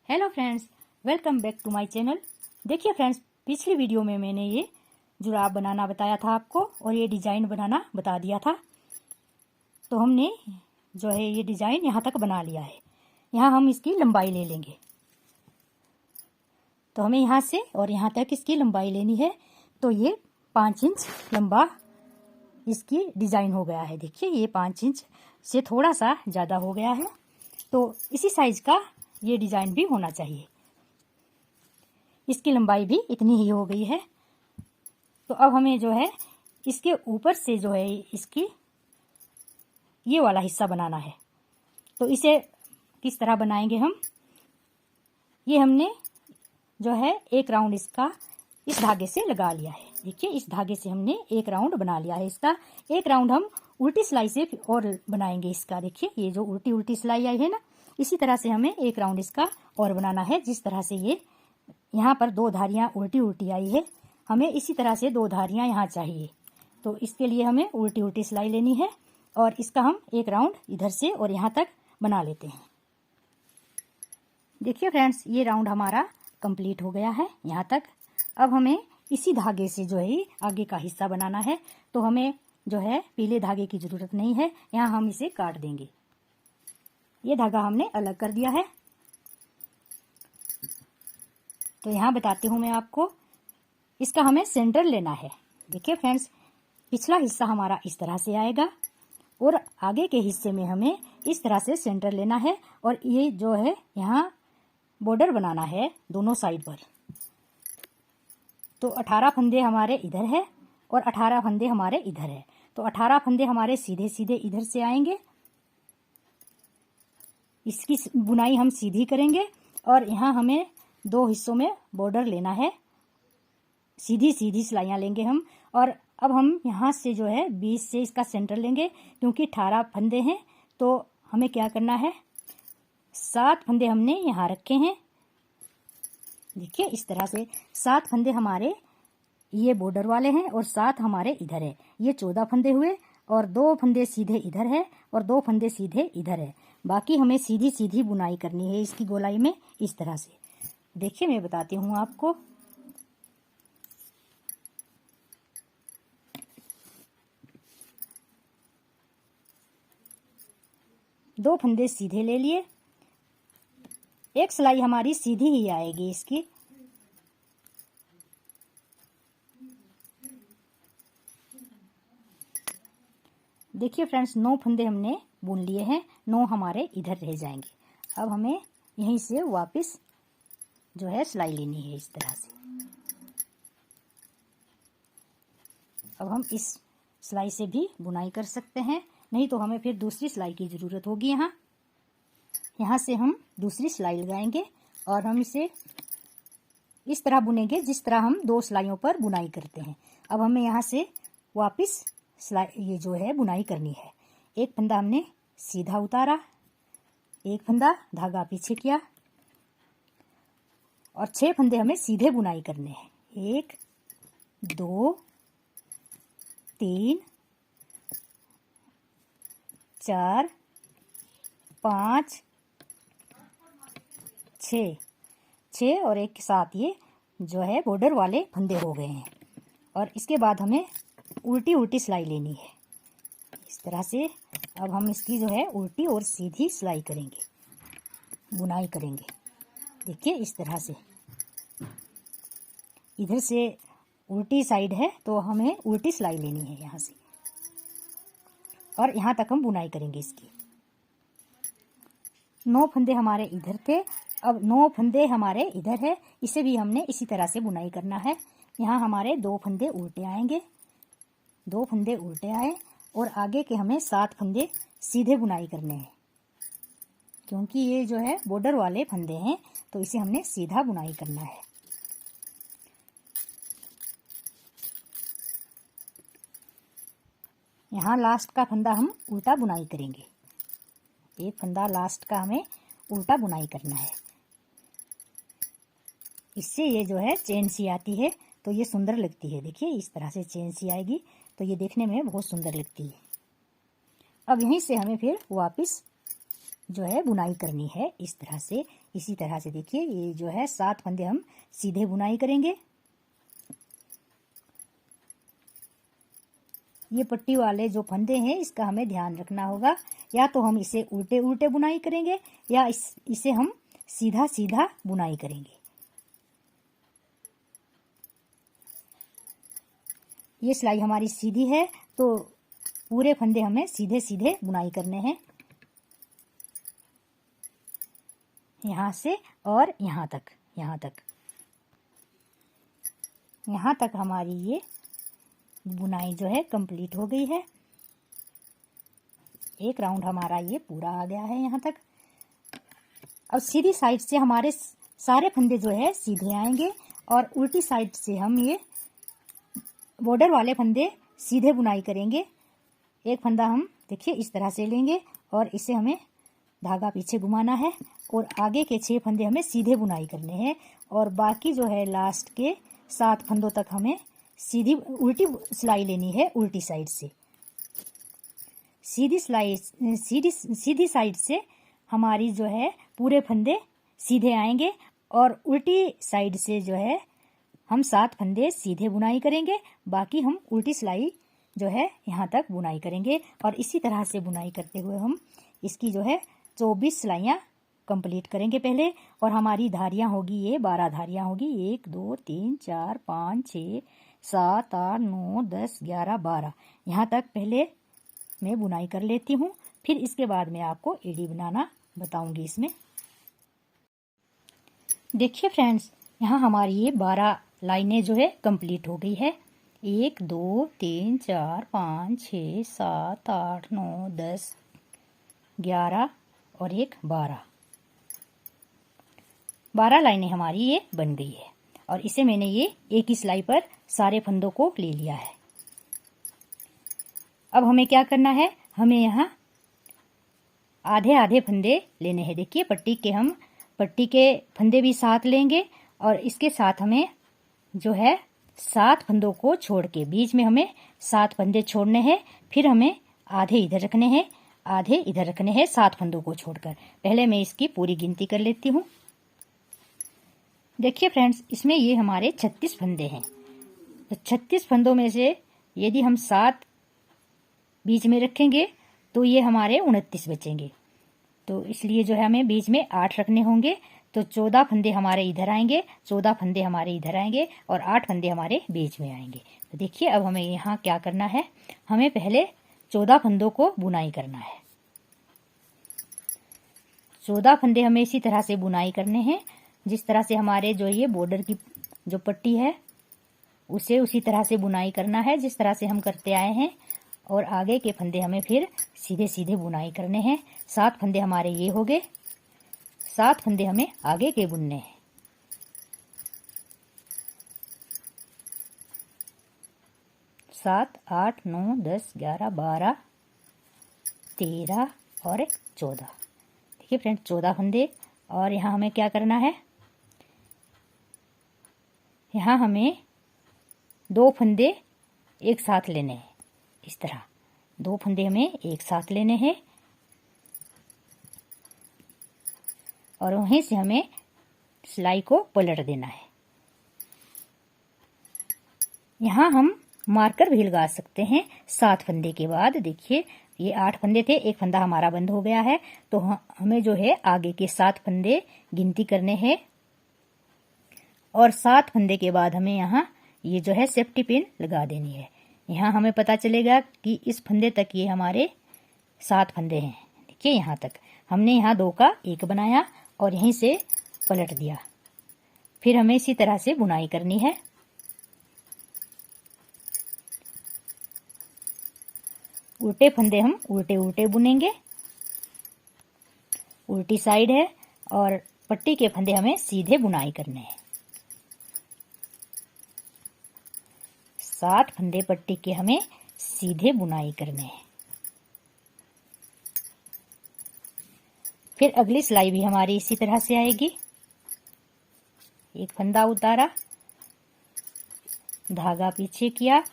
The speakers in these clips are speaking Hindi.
Hello friends, welcome back to my channel. देखिए फ्रेंड्स, पिछली वीडियो में मैंने ये जुराब बनाना बताया था आपको और ये डिज़ाइन बनाना बता दिया था। तो हमने जो है ये डिज़ाइन यहाँ तक बना लिया है। यहाँ हम इसकी लंबाई ले लेंगे। तो हमें यहाँ से और यहाँ तक इसकी लंबाई लेनी है। तो ये 5 इंच लंबा इसकी डिज़ाइन हो गया है। देखिए ये 5 इंच से थोड़ा सा ज़्यादा हो गया है। तो इसी साइज का ये डिज़ाइन भी होना चाहिए। इसकी लंबाई भी इतनी ही हो गई है। तो अब हमें जो है इसके ऊपर से जो है इसकी ये वाला हिस्सा बनाना है। तो इसे किस तरह बनाएंगे हम? ये हमने जो है एक राउंड इसका इस धागे से लगा लिया है। देखिए इस धागे से हमने एक राउंड बना लिया है। इसका एक राउंड हम उल्टी सिलाई से और बनाएंगे इसका। देखिए ये जो उल्टी उल्टी सिलाई आई है ना, इसी तरह से हमें एक राउंड इसका और बनाना है। जिस तरह से ये यहाँ पर 2 धारियाँ उल्टी उल्टी आई है, हमें इसी तरह से 2 धारियाँ यहाँ चाहिए। तो इसके लिए हमें उल्टी उल्टी सिलाई लेनी है और इसका हम एक राउंड इधर से और यहाँ तक बना लेते हैं। देखिए फ्रेंड्स, ये राउंड हमारा कंप्लीट हो गया है यहाँ तक। अब हमें इसी धागे से जो है आगे का हिस्सा बनाना है। तो हमें जो है पीले धागे की ज़रूरत नहीं है, यहाँ हम इसे काट देंगे। ये धागा हमने अलग कर दिया है। तो यहाँ बताती हूँ मैं आपको, इसका हमें सेंटर लेना है। देखिए फ्रेंड्स, पिछला हिस्सा हमारा इस तरह से आएगा और आगे के हिस्से में हमें इस तरह से सेंटर लेना है और ये जो है यहाँ बॉर्डर बनाना है दोनों साइड पर। तो 18 फंदे हमारे इधर है और 18 फंदे हमारे इधर है। तो 18 फंदे हमारे सीधे सीधे इधर से आएंगे। इसकी बुनाई हम सीधी करेंगे और यहाँ हमें 2 हिस्सों में बॉर्डर लेना है। सीधी सीधी सिलाइयाँ लेंगे हम। और अब हम यहाँ से जो है 20 से इसका सेंटर लेंगे, क्योंकि 18 फंदे हैं। तो हमें क्या करना है, 7 फंदे हमने यहाँ रखे हैं। देखिए इस तरह से 7 फंदे हमारे ये बॉर्डर वाले हैं और 7 हमारे इधर है। ये 14 फंदे हुए और 2 फंदे सीधे इधर है और 2 फंदे सीधे इधर है। बाकी हमें सीधी सीधी बुनाई करनी है इसकी गोलाई में, इस तरह से। देखिए मैं बताती हूँ आपको। दो फंदे सीधे ले लिए, एक सिलाई हमारी सीधी ही आएगी इसकी। देखिए फ्रेंड्स, 9 फंदे हमने बुन लिए हैं, 9 हमारे इधर रह जाएंगे। अब हमें यहीं से वापस जो है सिलाई लेनी है इस तरह से। अब हम इस सिलाई से भी बुनाई कर सकते हैं, नहीं तो हमें फिर दूसरी सिलाई की ज़रूरत होगी। यहाँ से हम दूसरी सिलाई लगाएंगे और हम इसे इस तरह बुनेंगे जिस तरह हम 2 सिलाइयों पर बुनाई करते हैं। अब हमें यहाँ से वापस सिलाई ये जो है बुनाई करनी है। एक फंदा हमने सीधा उतारा, एक फंदा धागा पीछे किया और 6 फंदे हमें सीधे बुनाई करने हैं। 1 2 3 4 5 6 और एक के साथ ये जो है बॉर्डर वाले फंदे हो गए हैं। और इसके बाद हमें उल्टी उल्टी सिलाई लेनी है इस तरह से। अब हम इसकी जो है उल्टी और सीधी सिलाई करेंगे, बुनाई करेंगे। देखिए इस तरह से, इधर से उल्टी साइड है तो हमें उल्टी सिलाई लेनी है यहाँ से और यहाँ तक हम बुनाई करेंगे इसकी। 9 फंदे हमारे इधर थे, अब 9 फंदे हमारे इधर है। इसे भी हमने इसी तरह से बुनाई करना है। यहाँ हमारे 2 फंदे उल्टे आएंगे, 2 फंदे उल्टे आए और आगे के हमें 7 फंदे सीधे बुनाई करने हैं, क्योंकि ये जो है बॉर्डर वाले फंदे हैं तो इसे हमने सीधा बुनाई करना है। यहाँ लास्ट का फंदा हम उल्टा बुनाई करेंगे। एक फंदा लास्ट का हमें उल्टा बुनाई करना है। इससे ये जो है चेन सी आती है तो ये सुंदर लगती है। देखिए इस तरह से चेन सी आएगी तो ये देखने में बहुत सुंदर लगती है। अब यहीं से हमें फिर वापस जो है बुनाई करनी है इस तरह से। इसी तरह से देखिए ये जो है 7 फंदे हम सीधे बुनाई करेंगे। ये पट्टी वाले जो फंदे हैं इसका हमें ध्यान रखना होगा, या तो हम इसे उल्टे उल्टे बुनाई करेंगे या इसे हम सीधा सीधा बुनाई करेंगे। ये सिलाई हमारी सीधी है तो पूरे फंदे हमें सीधे सीधे बुनाई करने हैं, यहाँ से और यहाँ तक, यहाँ तक हमारी ये बुनाई जो है कंप्लीट हो गई है। एक राउंड हमारा ये पूरा आ गया है यहाँ तक। अब सीधी साइड से हमारे सारे फंदे जो है सीधे आएंगे और उल्टी साइड से हम ये बॉर्डर वाले फंदे सीधे बुनाई करेंगे। एक फंदा हम देखिए इस तरह से लेंगे और इसे हमें धागा पीछे घुमाना है और आगे के 6 फंदे हमें सीधे बुनाई करने हैं और बाकी जो है लास्ट के 7 फंदों तक हमें सीधी उल्टी सिलाई लेनी है। उल्टी साइड से सीधी साइड से हमारी जो है पूरे फंदे सीधे आएंगे और उल्टी साइड से जो है हम 7 फंदे सीधे बुनाई करेंगे, बाकी हम उल्टी सिलाई जो है यहाँ तक बुनाई करेंगे। और इसी तरह से बुनाई करते हुए हम इसकी जो है 24 सिलाइयाँ कंप्लीट करेंगे पहले। और हमारी धारियाँ होगी ये 12 धारियाँ होगी, 1 2 3 4 5 6 7 8 9 10 11 12 यहाँ तक पहले मैं बुनाई कर लेती हूँ। फिर इसके बाद मैं आपको एड़ी बनाना बताऊंगी इसमें। देखिए फ्रेंड्स, यहाँ हमारी ये 12 लाइनें जो है कंप्लीट हो गई है। 1 2 3 4 5 6 7 8 9 10 11 और 1 12 लाइनें हमारी ये बन गई है। और इसे मैंने ये एक ही सिलाई पर सारे फंदों को ले लिया है। अब हमें क्या करना है, हमें यहाँ आधे आधे फंदे लेने हैं। देखिए पट्टी के फंदे भी साथ लेंगे और इसके साथ हमें जो है 7 फंदों को छोड़ के बीच में हमें 7 फंदे छोड़ने हैं। फिर हमें आधे इधर रखने हैं, आधे इधर रखने हैं 7 फंदों को छोड़कर। पहले मैं इसकी पूरी गिनती कर लेती हूँ। देखिए फ्रेंड्स, इसमें ये हमारे 36 फंदे हैं। तो 36 फंदों में से यदि हम 7 बीच में रखेंगे तो ये हमारे 29 बचेंगे। तो इसलिए जो है हमें बीच में 8 रखने होंगे। तो 14 फंदे हमारे इधर आएंगे, 14 फंदे हमारे इधर आएंगे और 8 फंदे हमारे बीच में आएंगे। तो देखिए अब हमें यहाँ क्या करना है, हमें पहले 14 फंदों को बुनाई करना है। 14 फंदे हमें इसी तरह से बुनाई करने हैं जिस तरह से हमारे जो ये बॉर्डर की जो पट्टी है उसे उसी तरह से बुनाई करना है जिस तरह से हम करते आए हैं। और आगे के फंदे हमें फिर सीधे सीधे बुनाई करने हैं। 7 फंदे हमारे ये हो गए, 7 फंदे हमें आगे के बुनने हैं। सात 8 9 10 11 12 13 और 14। देखिए फ्रेंड्स, 14 फंदे। और यहाँ हमें क्या करना है, यहाँ हमें 2 फंदे एक साथ लेने हैं। इस तरह 2 फंदे हमें एक साथ लेने हैं और वहीं से हमें सिलाई को पलट देना है। यहाँ हम मार्कर भी लगा सकते हैं 7 फंदे के बाद। देखिए ये 8 फंदे थे, एक फंदा हमारा बंद हो गया है। तो हमें जो है आगे के 7 फंदे गिनती करने हैं और 7 फंदे के बाद हमें यहाँ ये जो है सेफ्टी पिन लगा देनी है। यहाँ हमें पता चलेगा कि इस फंदे तक ये हमारे 7 फंदे हैं। देखिए यहाँ तक हमने यहाँ 2 का 1 बनाया और यहीं से पलट दिया। फिर हमें इसी तरह से बुनाई करनी है। उल्टे फंदे हम उल्टे उल्टे बुनेंगे, उल्टी साइड है, और पट्टी के फंदे हमें सीधे बुनाई करने हैं। 7 फंदे पट्टी के हमें सीधे बुनाई करने हैं। फिर अगली सिलाई भी हमारी इसी तरह से आएगी। एक फंदा उतारा, धागा पीछे किया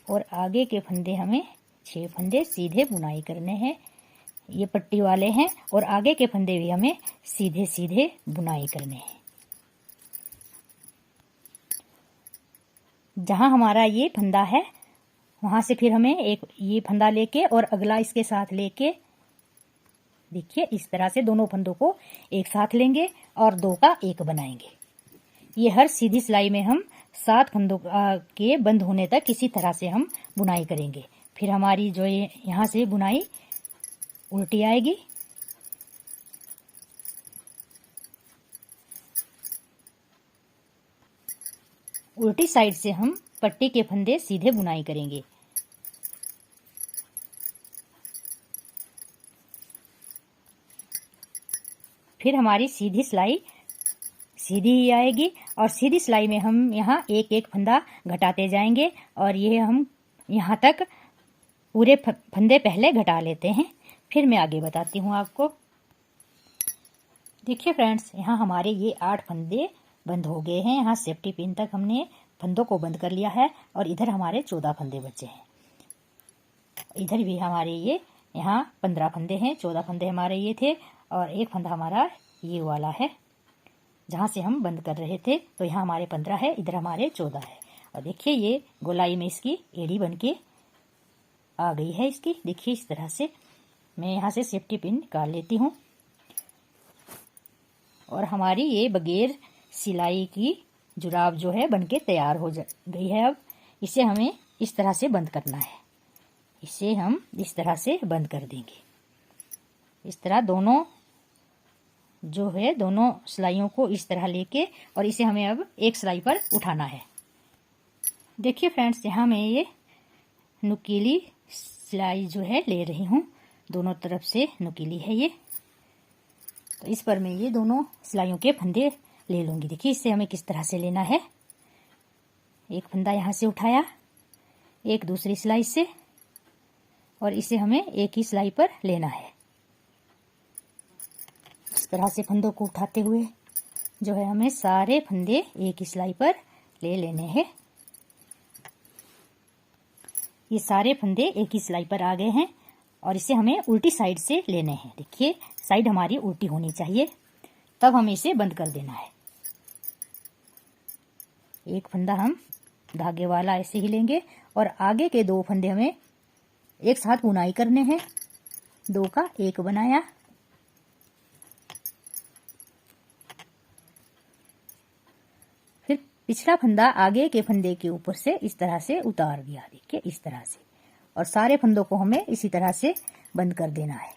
और आगे के फंदे हमें 6 फंदे सीधे बुनाई करने हैं। ये पट्टी वाले हैं और आगे के फंदे भी हमें सीधे सीधे बुनाई करने हैं। जहां हमारा ये फंदा है वहां से फिर हमें एक ये फंदा लेके और अगला इसके साथ लेके, देखिए इस तरह से दोनों फंदों को एक साथ लेंगे और 2 का 1 बनाएंगे। ये हर सीधी सिलाई में हम 7 फंदों के बंद होने तक इसी तरह से हम बुनाई करेंगे। फिर हमारी जो यहाँ से बुनाई उल्टी आएगी। उल्टी साइड से हम पट्टी के फंदे सीधे बुनाई करेंगे। फिर हमारी सीधी सिलाई सीधी ही आएगी और सीधी सिलाई में हम यहाँ एक एक फंदा घटाते जाएंगे और ये हम यहाँ तक पूरे फंदे पहले घटा लेते हैं, फिर मैं आगे बताती हूँ आपको। देखिए फ्रेंड्स, यहाँ हमारे ये 8 फंदे बंद हो गए हैं। यहाँ सेफ्टी पिन तक हमने फंदों को बंद कर लिया है और इधर हमारे 14 फंदे बचे हैं। इधर भी हमारे ये यहाँ 15 फंदे हैं, 14 फंदे हमारे ये थे और एक फंदा हमारा ये वाला है जहाँ से हम बंद कर रहे थे। तो यहाँ हमारे 15 है, इधर हमारे 14 है। और देखिए ये गोलाई में इसकी एड़ी बन के आ गई है इसकी। देखिए इस तरह से मैं यहाँ से सेफ्टी पिन निकाल लेती हूँ और हमारी ये बगैर सिलाई की जुराब जो है बनके तैयार हो गई है। अब इसे हमें इस तरह से बंद करना है। इसे हम इस तरह से बंद कर देंगे। इस तरह दोनों जो है दोनों सिलाइयों को इस तरह लेके और इसे हमें अब एक सिलाई पर उठाना है। देखिए फ्रेंड्स, यहाँ मैं ये नुकीली सिलाई जो है ले रही हूँ, दोनों तरफ से नुकीली है ये। तो इस पर मैं ये दोनों सिलाइयों के फंदे ले लूँगी। देखिए इससे हमें किस तरह से लेना है। एक फंदा यहाँ से उठाया, एक दूसरी सिलाई से, और इसे हमें एक ही सिलाई पर लेना है। इस तरह से फंदों को उठाते हुए जो है हमें सारे फंदे एक ही सिलाई पर ले लेने हैं। ये सारे फंदे एक ही सिलाई पर आ गए हैं और इसे हमें उल्टी साइड से लेने हैं। देखिए साइड हमारी उल्टी होनी चाहिए, तब हमें इसे बंद कर देना है। एक फंदा हम धागे वाला ऐसे ही लेंगे और आगे के 2 फंदे हमें एक साथ बुनाई करने हैं। 2 का 1 बनाया, फिर पिछला फंदा आगे के फंदे के ऊपर से इस तरह से उतार दिया। देखिए इस तरह से, और सारे फंदों को हमें इसी तरह से बंद कर देना है।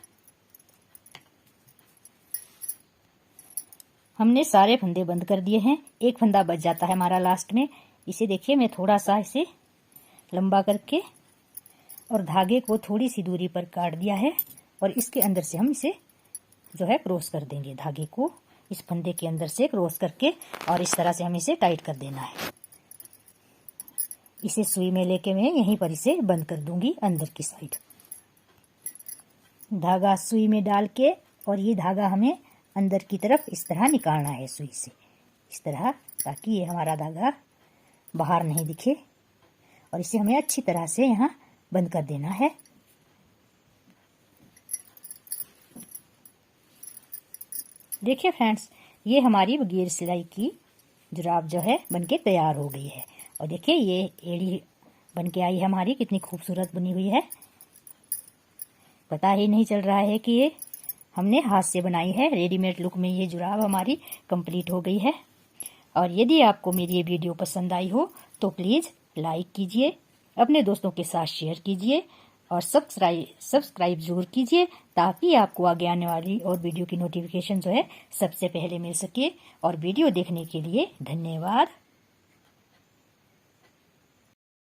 हमने सारे फंदे बंद कर दिए हैं। एक फंदा बच जाता है हमारा लास्ट में। इसे देखिए मैं थोड़ा सा इसे लंबा करके और धागे को थोड़ी सी दूरी पर काट दिया है और इसके अंदर से हम इसे जो है क्रॉस कर देंगे। धागे को इस फंदे के अंदर से क्रॉस करके और इस तरह से हम इसे टाइट कर देना है। इसे सुई में लेके मैं यहीं पर इसे बंद कर दूंगी अंदर की साइड। धागा सुई में डाल के और ये धागा हमें अंदर की तरफ इस तरह निकालना है सुई से, इस तरह, ताकि ये हमारा धागा बाहर नहीं दिखे। और इसे हमें अच्छी तरह से यहाँ बंद कर देना है। देखिए फ्रेंड्स, ये हमारी बगैर सिलाई की जुराब जो है बनके तैयार हो गई है। और देखिए ये एड़ी बनके आई है हमारी, कितनी खूबसूरत बनी हुई है। पता ही नहीं चल रहा है कि ये हमने हाथ से बनाई है। रेडीमेड लुक में ये जुराब हमारी कंप्लीट हो गई है। और यदि आपको मेरी ये वीडियो पसंद आई हो तो प्लीज़ लाइक कीजिए, अपने दोस्तों के साथ शेयर कीजिए और सब्सक्राइब जरूर कीजिए, ताकि आपको आगे आने वाली और वीडियो की नोटिफिकेशन जो है सबसे पहले मिल सके। और वीडियो देखने के लिए धन्यवाद।